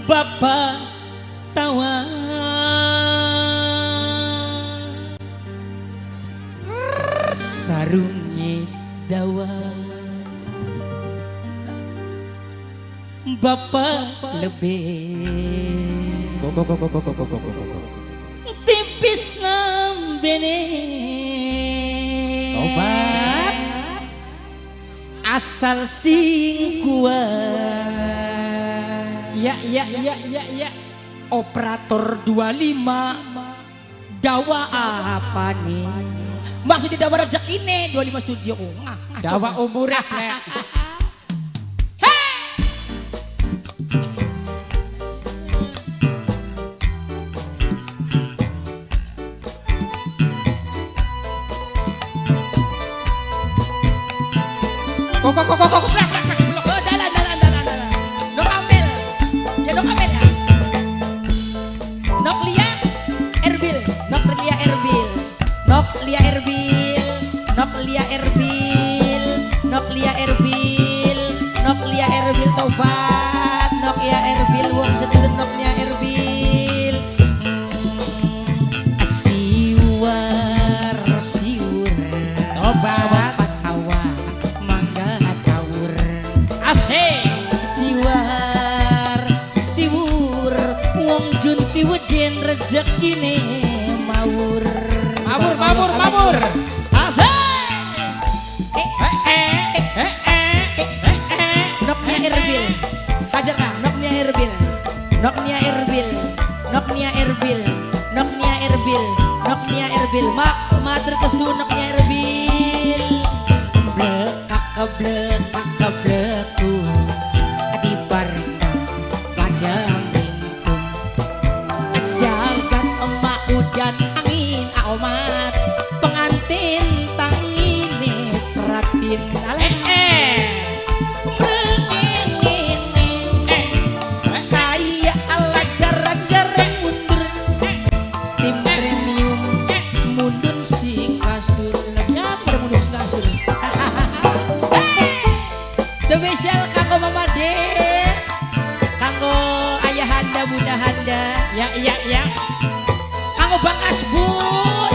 Bapak tawa sarungi dawa Bapak lebih tipis lambene obat asal sing kuat. Ya. Operator 25 dawa apa nih? Maksudnya dawa rezeki nih 25 studio. dawa umurnya kok Noklia Erbil tobat Noklia Erbil wong sedulur Noklia Erbil siwar tobat tawa mangga tawur asik siwur wong junti weden rezekine mawur asik Noknia Erbil mak mater kesu Noknia Erbil blekak kebleku di barna pada mingkum jagat emak udan angin aomat pengantin tangine peratin spesial kanggo Mama De, kanggo ayahanda bundahanda, ya, kanggo Bang Asbut,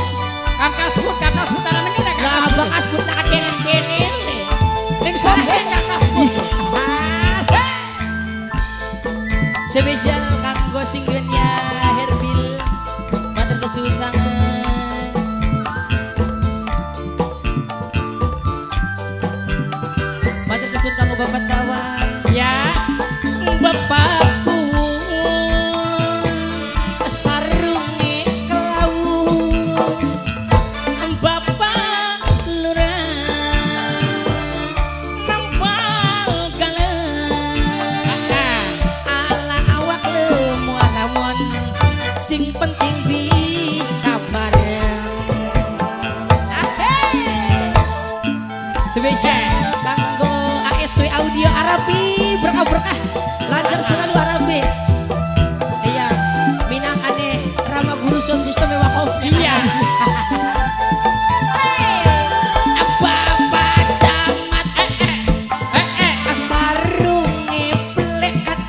Kang Kasbut ada nengin ya lah Bang Asbut nak kenen ning sombong Kang Kasbut, spesial kanggo singgennya Herbil, matur kesuwun sanget. Kamu bapak tawar ya bapakku sarungi kelau bapak lurah nampal galau ala awak lemu namun sing penting bisa bareng spesial kanggo ASW Audio Arabi berkah lancar selalu Arabi. Iya, minang ane Rama Guru Sound System wakaf. Iya. Bapak camat sarungi plekat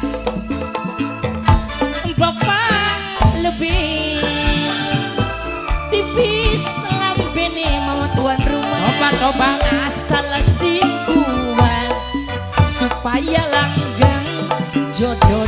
bapak lebih tipis lambene mama tuan rumah obat asal singkuan supaya langgang jodoh